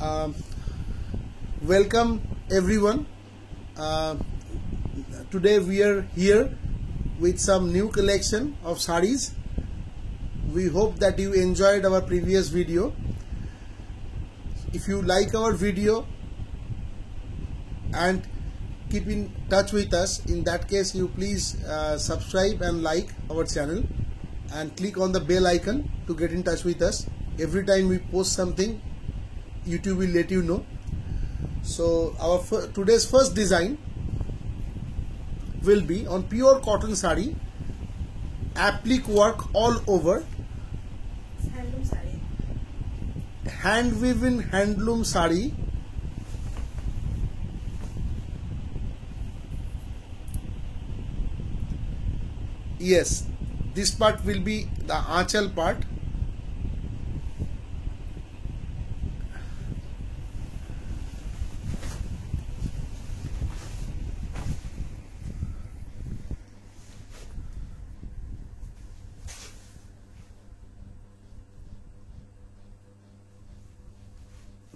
Um, Welcome everyone. Today we are here with some new collection of sarees. We hope that you enjoyed our previous video. If you like our video and keep in touch with us, in that case you please subscribe and like our channel and click on the bell icon to get in touch with us. Every time we post something, YouTube will let you know. So our today's first design will be on pure cotton sari, applique work all over, handloom sari, hand woven handloom sari. Yes, this part will be the aanchal part.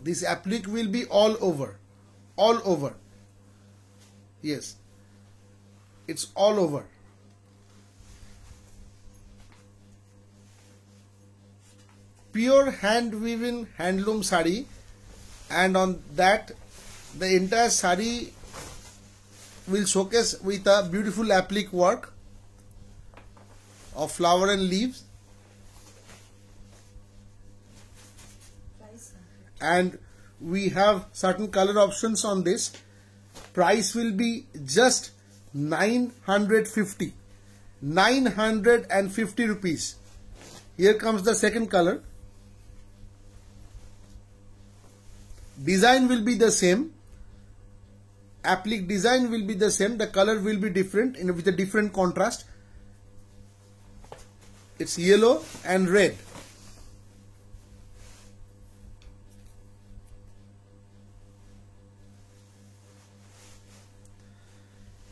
This applique will be all over. Yes, it's all over. Pure hand woven handloom sari, and on that the entire sari will showcase with a beautiful applique work of flower and leaves. And we have certain color options on this. Price will be just 950 rupees. Here comes the second color. Design will be the same. Applique design will be the same. The color will be different with a different contrast. It's yellow and red.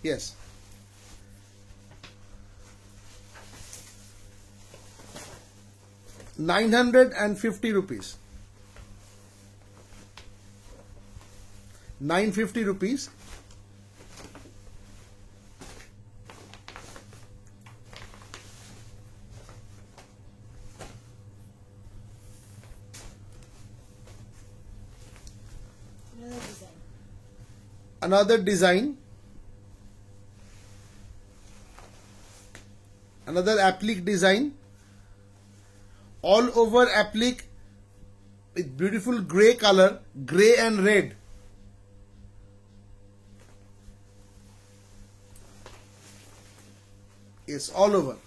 Yes. ₹950. 950 rupees. Another design. Another applique design, all over applique with beautiful grey color, grey and red. Yes, all over.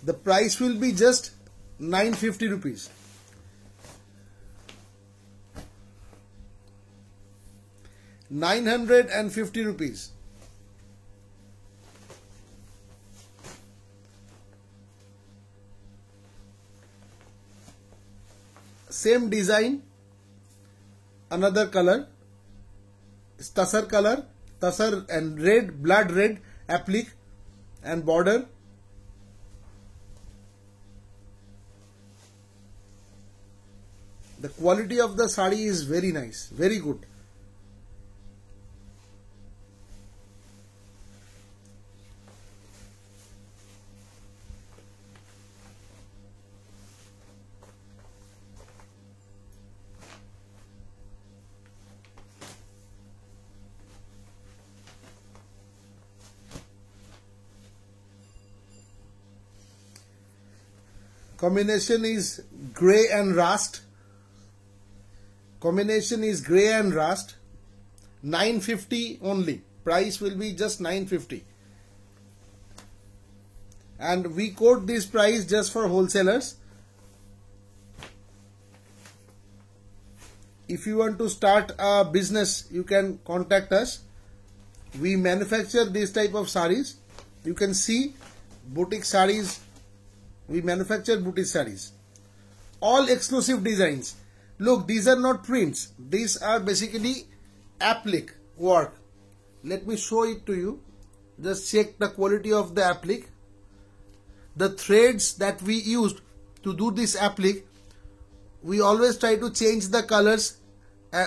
The price will be just 950 rupees. ₹950. Same design, another color, tussar color, tussar and red, blood red applique and border. The quality of the sari is very nice, very good. Combination is grey and rust. Combination is grey and rust. 950 only. Price will be just 950. And we quote this price just for wholesalers. If you want to start a business, you can contact us. We manufacture this type of saris. You can see boutique saris. We manufacture boutique saris. all exclusive designs. Look, these are not prints. These are basically applique work. Let me show it to you. Just check the quality of the applique. The threads that we used to do this applique, we always try to change the colors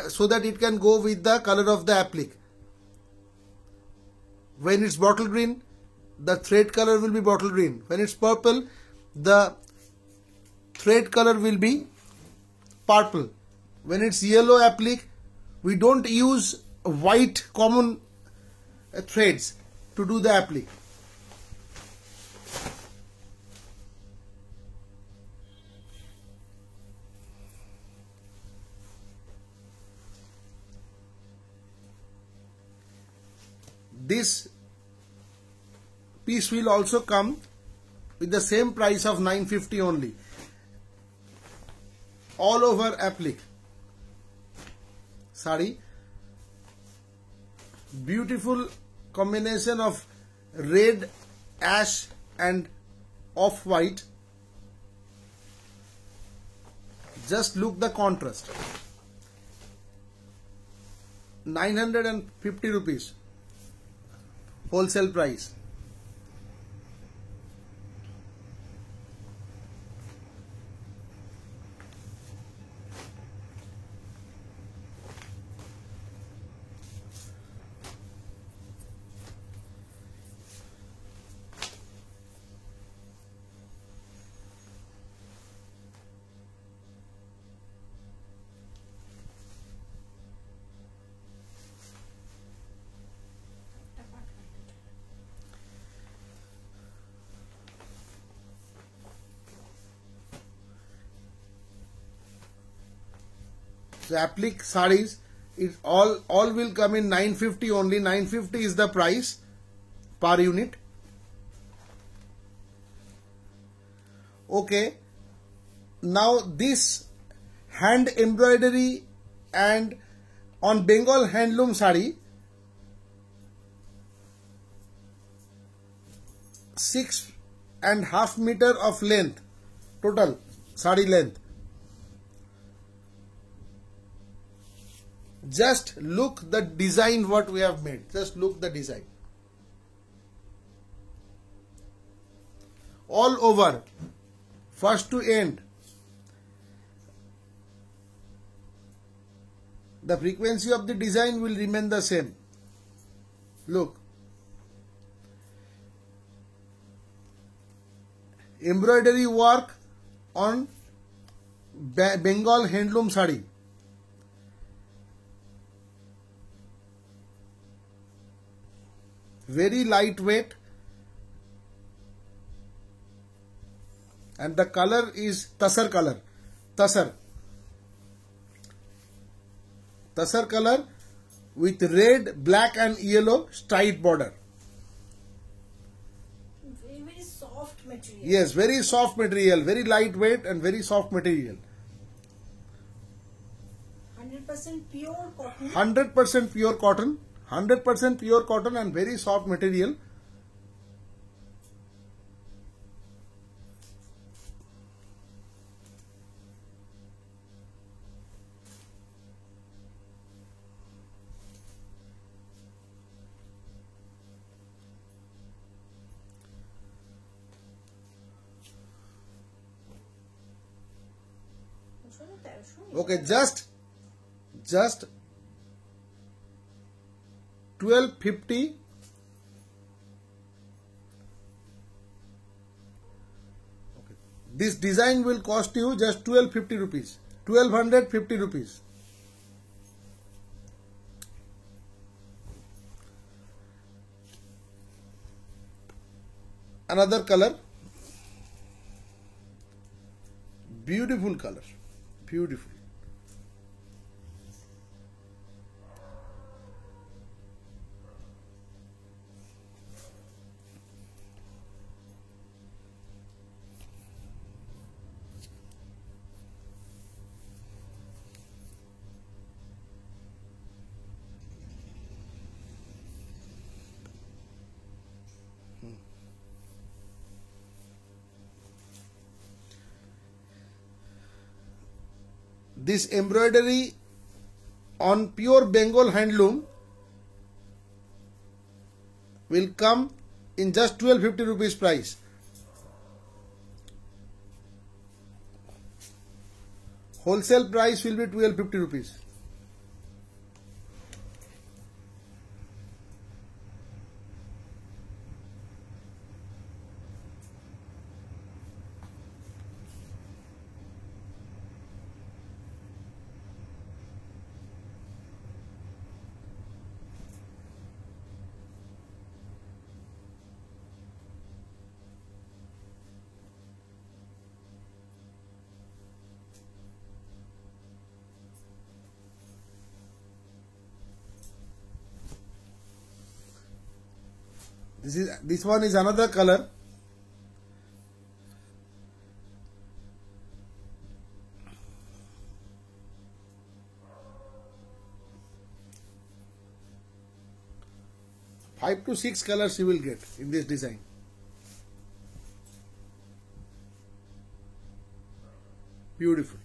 so that it can go with the color of the applique. When it's bottle green, the thread color will be bottle green. When it's purple, the thread color will be purple. When it's yellow applique, we don't use white common threads to do the applique. This piece will also come with the same price of 950 only. All over applique. Sari. Beautiful combination of red, ash and off-white. Just look the contrast. 950 rupees. Wholesale price. So applique sarees, it all will come in 950 only. 950 is the price per unit. Okay. Now this hand embroidery and on Bengal handloom saree, 6.5 meter of length, total saree length. Just look the design what we have made. Just look the design. All over, first to end. The frequency of the design will remain the same. Look. Embroidery work on Bengal handloom saree. Very lightweight, and the color is Tasar color. Tasar color with red, black and yellow striped border. Very, very soft material. Yes, very soft material, very lightweight and very soft material. 100% pure cotton. 100% pure cotton. 100% pure cotton and very soft material. Okay, just 1250. Okay. This design will cost you just 1250 rupees. 1250 rupees. Another color. Beautiful color. Beautiful. this embroidery on pure Bengal handloom will come in just 1250 rupees price. Wholesale price will be 1250 rupees. This one is another color. Five to six colors you will get in this design. Beautiful.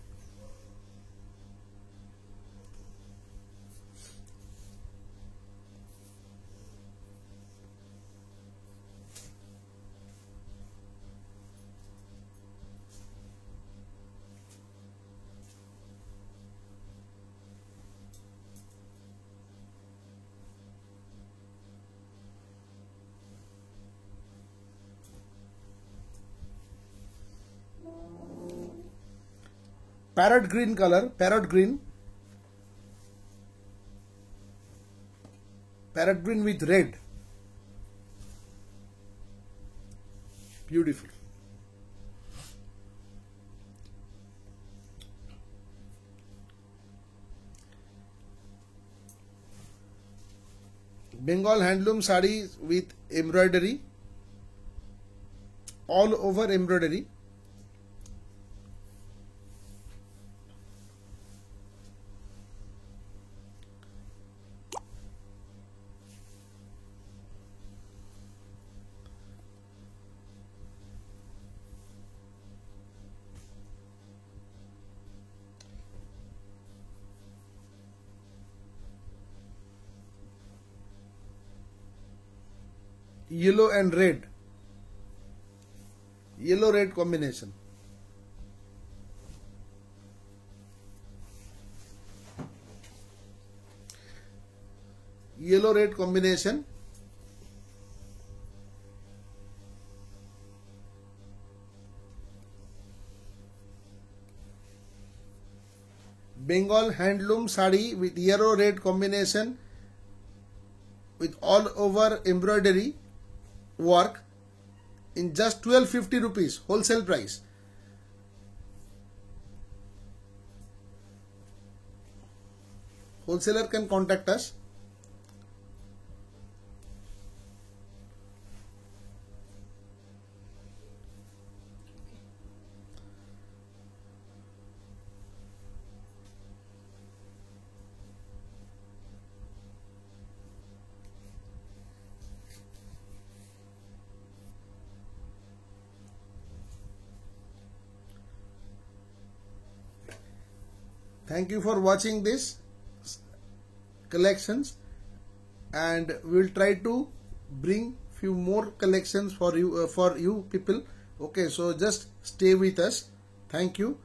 Parrot green color, parrot green with red. Beautiful. Bengal handloom sari with embroidery, all over embroidery. Yellow and red, yellow red combination. Yellow red combination. Bengal handloom sari with yellow red combination with all over embroidery work in just 1250 rupees wholesale price. Wholesaler can contact us. Thank you for watching this collections, and we will try to bring few more collections for you people. Okay, so just stay with us. Thank you.